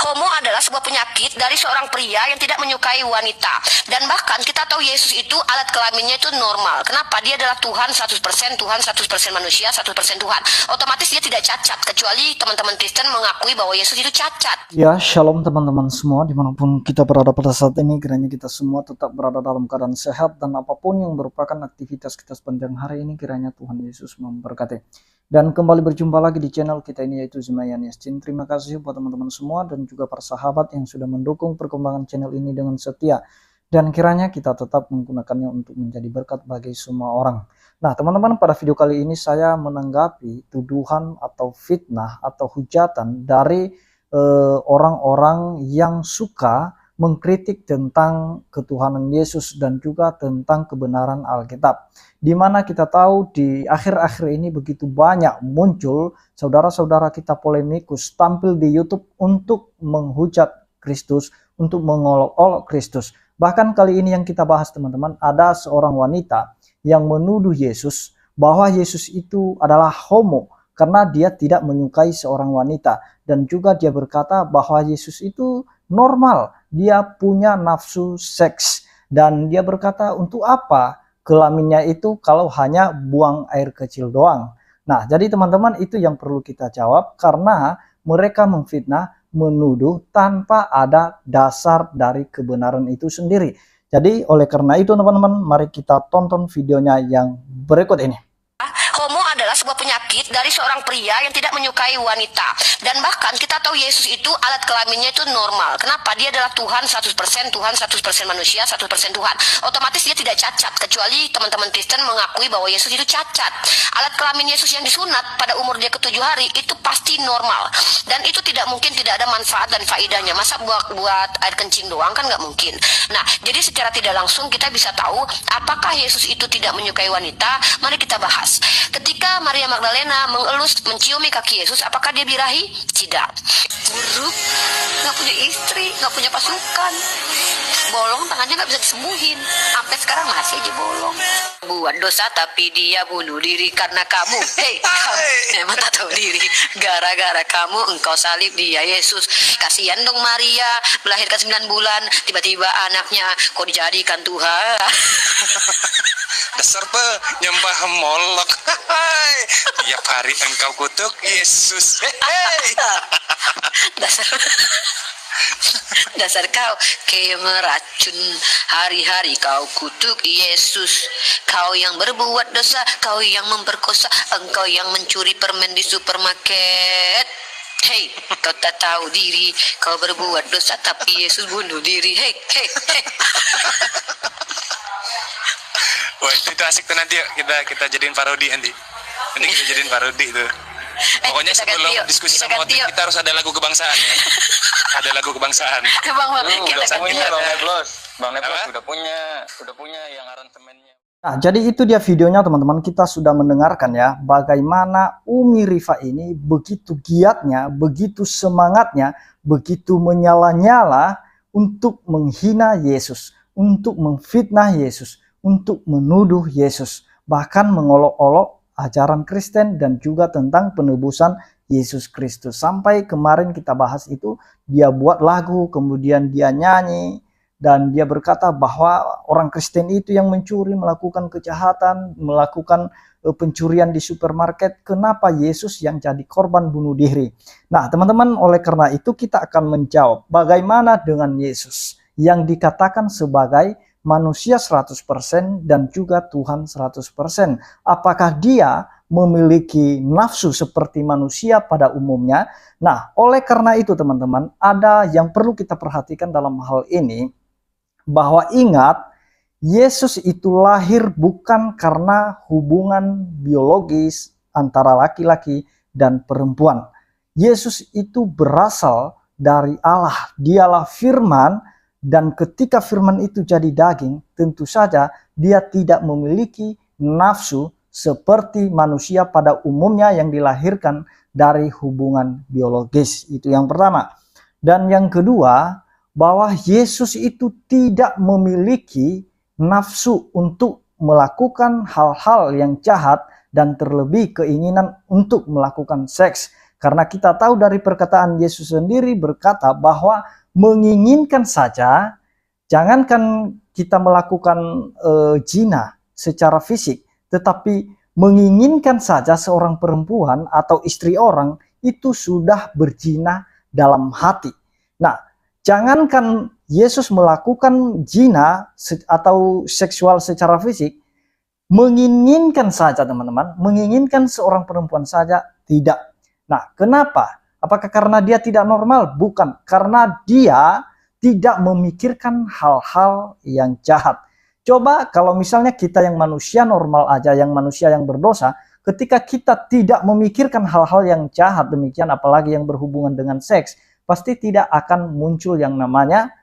Homo adalah sebuah penyakit dari seorang pria yang tidak menyukai wanita. Dan bahkan kita tahu Yesus itu alat kelaminnya itu normal. Kenapa? Dia adalah Tuhan 100%, Tuhan 100% manusia, 100% Tuhan. Otomatis dia tidak cacat, kecuali teman-teman Kristen mengakui bahwa Yesus itu cacat. Ya, shalom teman-teman semua dimanapun kita berada pada saat ini. Kiranya kita semua tetap berada dalam keadaan sehat dan apapun yang merupakan aktivitas kita sepanjang hari ini, kiranya Tuhan Yesus memberkati. Dan kembali berjumpa lagi di channel kita ini, yaitu Zemayan Yastin. Terima kasih buat teman-teman semua dan juga para sahabat yang sudah mendukung perkembangan channel ini dengan setia. Dan kiranya kita tetap menggunakannya untuk menjadi berkat bagi semua orang. Nah teman-teman, pada video kali ini saya menanggapi tuduhan atau fitnah atau hujatan dari orang-orang yang suka mengkritik tentang ketuhanan Yesus dan juga tentang kebenaran Alkitab. Di mana kita tahu di akhir-akhir ini begitu banyak muncul saudara-saudara kita polemikus tampil di YouTube untuk menghujat Kristus, untuk mengolok-olok Kristus. Bahkan kali ini yang kita bahas teman-teman, ada seorang wanita yang menuduh Yesus bahwa Yesus itu adalah homo karena dia tidak menyukai seorang wanita. Dan juga dia berkata bahwa Yesus itu normal, dia punya nafsu seks. Dan dia berkata untuk apa kelaminnya itu kalau hanya buang air kecil doang. Nah jadi teman-teman, itu yang perlu kita jawab karena mereka memfitnah, menuduh tanpa ada dasar dari kebenaran itu sendiri. Jadi oleh karena itu teman-teman, mari kita tonton videonya yang berikut ini. Homo adalah sebuah penyakit dari seorang pria yang tidak menyukai wanita. Dan bahkan kita tahu Yesus itu alat kelaminnya itu normal. Kenapa? Dia adalah Tuhan 100%, Tuhan 100% manusia, 100% Tuhan. Otomatis dia tidak cacat, kecuali teman-teman Kristen mengakui bahwa Yesus itu cacat. Alat kelamin Yesus yang disunat pada umur dia ke-7 hari itu pasti normal. Dan itu tidak mungkin tidak ada manfaat dan faedahnya. Masa buat air kencing doang, kan nggak mungkin. Nah, jadi secara tidak langsung kita bisa tahu apakah Yesus itu tidak menyukai wanita. Mari kita bahas. Ketika Maria Magdalena menciumi kaki Yesus, apakah dia birahi? Tidak. Buruk, nggak punya istri, nggak punya pasukan, bolong tangannya nggak bisa disembuhin, sampai sekarang masih aja bolong. Buat dosa tapi dia bunuh diri karena kamu. Hei, emang tak tahu diri. Gara-gara kamu engkau salib dia Yesus. Kasihan dong Maria, melahirkan 9 bulan, tiba-tiba anaknya kok dijadikan Tuhan. Dasar penyembah Molok. Tiap hari engkau kutuk Yesus. Dasar kau meracun, hari-hari kau kutuk Yesus. Kau yang berbuat dosa, kau yang memperkosa, engkau yang mencuri permen di supermarket. Hei, kau tak tahu diri, kau berbuat dosa tapi Yesus bunuh diri. Hei. Wah itu asik tuh, nanti yuk kita jadiin parodi nanti. Nanti kita jadiin parodi tuh. Pokoknya sebelum diskusi sama Otik, kita harus ada lagu kebangsaan ya. Ada lagu kebangsaan. Bang Neblos udah punya yang aransemennya. Nah jadi itu dia videonya teman-teman. Kita sudah mendengarkan ya bagaimana Umi Rifa ini begitu giatnya, begitu semangatnya, begitu menyala-nyala untuk menghina Yesus, untuk memfitnah Yesus, untuk menuduh Yesus, bahkan mengolok-olok ajaran Kristen dan juga tentang penebusan Yesus Kristus. Sampai kemarin kita bahas itu, dia buat lagu, kemudian dia nyanyi, dan dia berkata bahwa orang Kristen itu yang mencuri, melakukan kejahatan, melakukan pencurian di supermarket. Kenapa Yesus yang jadi korban bunuh diri? Nah teman-teman, oleh karena itu kita akan menjawab bagaimana dengan Yesus yang dikatakan sebagai manusia 100% dan juga Tuhan 100%. Apakah dia memiliki nafsu seperti manusia pada umumnya? Nah, oleh karena itu teman-teman, ada yang perlu kita perhatikan dalam hal ini, bahwa ingat, Yesus itu lahir bukan karena hubungan biologis antara laki-laki dan perempuan. Yesus itu berasal dari Allah, dialah firman. Dan ketika firman itu jadi daging, tentu saja dia tidak memiliki nafsu seperti manusia pada umumnya yang dilahirkan dari hubungan biologis. Itu yang pertama. Dan yang kedua, bahwa Yesus itu tidak memiliki nafsu untuk melakukan hal-hal yang jahat dan terlebih keinginan untuk melakukan seks. Karena kita tahu dari perkataan Yesus sendiri berkata bahwa menginginkan saja, jangankan kita melakukan zina secara fisik, tetapi menginginkan saja seorang perempuan atau istri orang itu sudah berzina dalam hati. Nah, jangankan Yesus melakukan zina atau seksual secara fisik, menginginkan saja teman-teman, menginginkan seorang perempuan saja tidak. Nah, kenapa? Apakah karena dia tidak normal? Bukan, karena dia tidak memikirkan hal-hal yang jahat. Coba kalau misalnya kita yang manusia normal aja, yang manusia yang berdosa, ketika kita tidak memikirkan hal-hal yang jahat demikian, apalagi yang berhubungan dengan seks, pasti tidak akan muncul yang namanya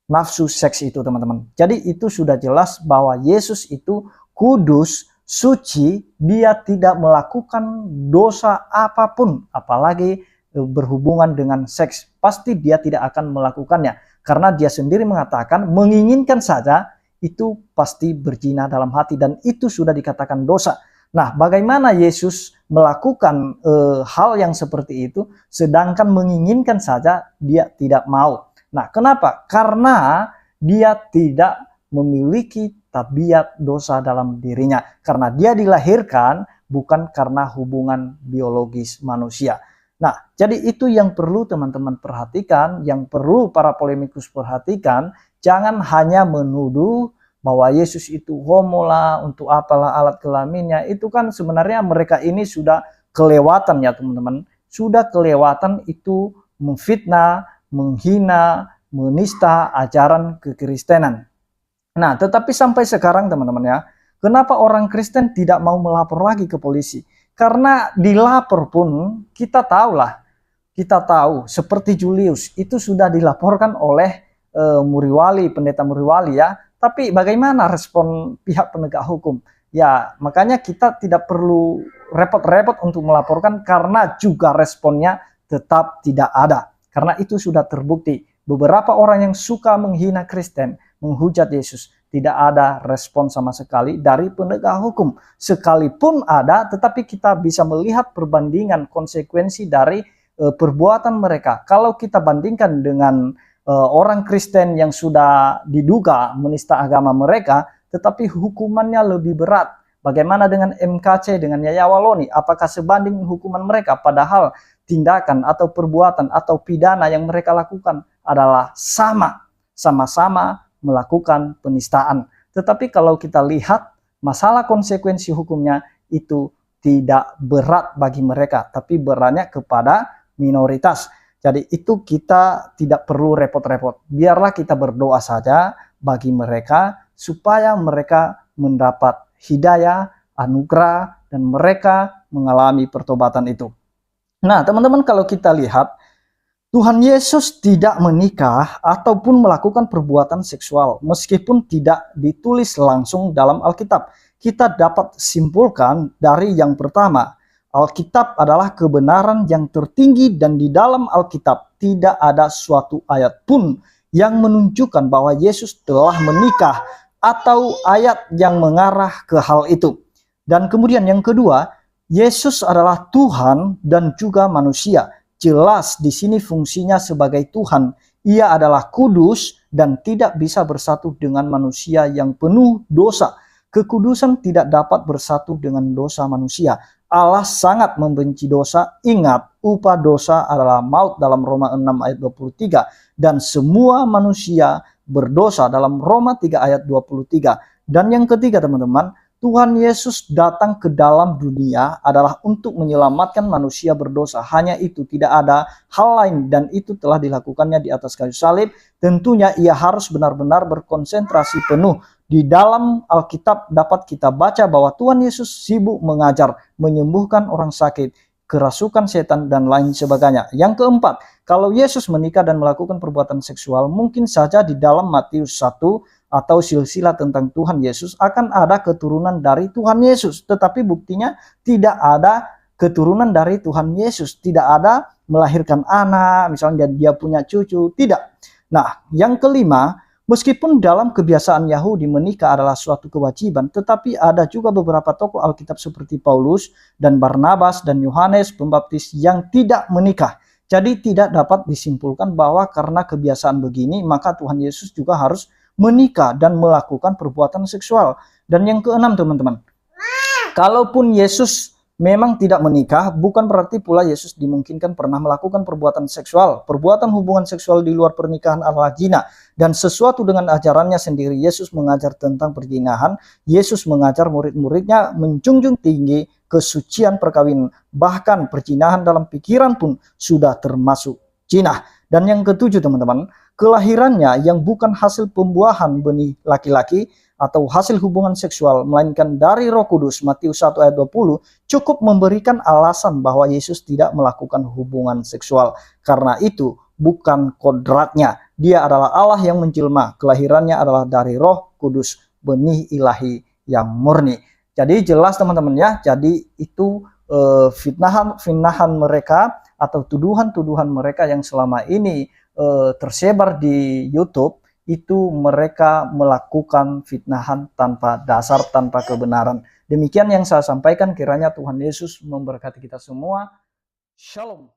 nafsu seks itu teman-teman. Jadi itu sudah jelas bahwa Yesus itu kudus, suci, dia tidak melakukan dosa apapun, apalagi berhubungan dengan seks. Pasti dia tidak akan melakukannya, karena dia sendiri mengatakan menginginkan saja itu pasti berzina dalam hati, dan itu sudah dikatakan dosa. Nah, bagaimana Yesus melakukan hal yang seperti itu, sedangkan menginginkan saja dia tidak mau. Nah, kenapa? Karena dia tidak memiliki tabiat dosa dalam dirinya. Karena dia dilahirkan bukan karena hubungan biologis manusia. Nah, jadi itu yang perlu teman-teman perhatikan, yang perlu para polemikus perhatikan. Jangan hanya menuduh bahwa Yesus itu homo lah, untuk apalah alat kelaminnya. Itu kan sebenarnya mereka ini sudah kelewatan ya teman-teman. Sudah kelewatan, itu memfitnah, menghina, menista ajaran kekristenan. Nah, tetapi sampai sekarang teman-teman ya, kenapa orang Kristen tidak mau melapor lagi ke polisi? Karena dilapor pun kita tahu seperti Julius itu sudah dilaporkan oleh Muriwali, pendeta Muriwali ya. Tapi bagaimana respon pihak penegak hukum? Ya, makanya kita tidak perlu repot-repot untuk melaporkan, karena juga responnya tetap tidak ada. Karena itu sudah terbukti. Beberapa orang yang suka menghina Kristen, menghujat Yesus, tidak ada respon sama sekali dari penegak hukum. Sekalipun ada, tetapi kita bisa melihat perbandingan konsekuensi dari perbuatan mereka. Kalau kita bandingkan dengan orang Kristen yang sudah diduga menista agama mereka, tetapi hukumannya lebih berat. Bagaimana dengan MKC, dengan Yaya Waloni? Apakah sebanding hukuman mereka? Padahal tindakan atau perbuatan atau pidana yang mereka lakukan adalah sama-sama melakukan penistaan. Tetapi kalau kita lihat masalah konsekuensi hukumnya itu tidak berat bagi mereka, tapi beratnya kepada minoritas. Jadi itu kita tidak perlu repot-repot. Biarlah kita berdoa saja bagi mereka supaya mereka mendapat hidayah, anugerah, dan mereka mengalami pertobatan itu. Nah, teman-teman, kalau kita lihat, Tuhan Yesus tidak menikah ataupun melakukan perbuatan seksual, meskipun tidak ditulis langsung dalam Alkitab. Kita dapat simpulkan dari yang pertama, Alkitab adalah kebenaran yang tertinggi, dan di dalam Alkitab tidak ada suatu ayat pun yang menunjukkan bahwa Yesus telah menikah atau ayat yang mengarah ke hal itu. Dan kemudian yang kedua, Yesus adalah Tuhan dan juga manusia. Jelas di sini fungsinya sebagai Tuhan. Ia adalah kudus dan tidak bisa bersatu dengan manusia yang penuh dosa. Kekudusan tidak dapat bersatu dengan dosa manusia. Allah sangat membenci dosa. Ingat, upah dosa adalah maut dalam Roma 6 ayat 23. Dan semua manusia berdosa dalam Roma 3 ayat 23. Dan yang ketiga teman-teman, Tuhan Yesus datang ke dalam dunia adalah untuk menyelamatkan manusia berdosa. Hanya itu, tidak ada hal lain, dan itu telah dilakukannya di atas kayu salib. Tentunya ia harus benar-benar berkonsentrasi penuh. Di dalam Alkitab dapat kita baca bahwa Tuhan Yesus sibuk mengajar, menyembuhkan orang sakit, kerasukan setan, dan lain sebagainya. Yang keempat, kalau Yesus menikah dan melakukan perbuatan seksual, mungkin saja di dalam Matius 1 atau silsilah tentang Tuhan Yesus akan ada keturunan dari Tuhan Yesus. Tetapi buktinya tidak ada keturunan dari Tuhan Yesus. Tidak ada melahirkan anak, misalnya dia punya cucu. Tidak. Nah, yang kelima, Meskipun dalam kebiasaan Yahudi menikah adalah suatu kewajiban, tetapi ada juga beberapa tokoh Alkitab seperti Paulus dan Barnabas dan Yohanes Pembaptis yang tidak menikah. Jadi tidak dapat disimpulkan bahwa karena kebiasaan begini, maka Tuhan Yesus juga harus menikah dan melakukan perbuatan seksual. Dan yang keenam teman-teman, kalaupun Yesus memang tidak menikah, bukan berarti pula Yesus dimungkinkan pernah melakukan perbuatan seksual. Perbuatan hubungan seksual di luar pernikahan adalah zina. Dan sesuatu dengan ajarannya sendiri, Yesus mengajar tentang perzinahan. Yesus mengajar murid-muridnya menjunjung tinggi kesucian perkawinan. Bahkan perzinahan dalam pikiran pun sudah termasuk zina. Dan yang ketujuh teman-teman, kelahirannya yang bukan hasil pembuahan benih laki-laki atau hasil hubungan seksual, melainkan dari Roh Kudus, Matius 1 ayat 20, cukup memberikan alasan bahwa Yesus tidak melakukan hubungan seksual. Karena itu bukan kodratnya. Dia adalah Allah yang menjelma. Kelahirannya adalah dari Roh Kudus, benih ilahi yang murni. Jadi jelas teman-teman ya, jadi itu fitnahan mereka atau tuduhan-tuduhan mereka yang selama ini tersebar di YouTube, itu mereka melakukan fitnahan tanpa dasar, tanpa kebenaran. Demikian yang saya sampaikan, kiranya Tuhan Yesus memberkati kita semua. Shalom.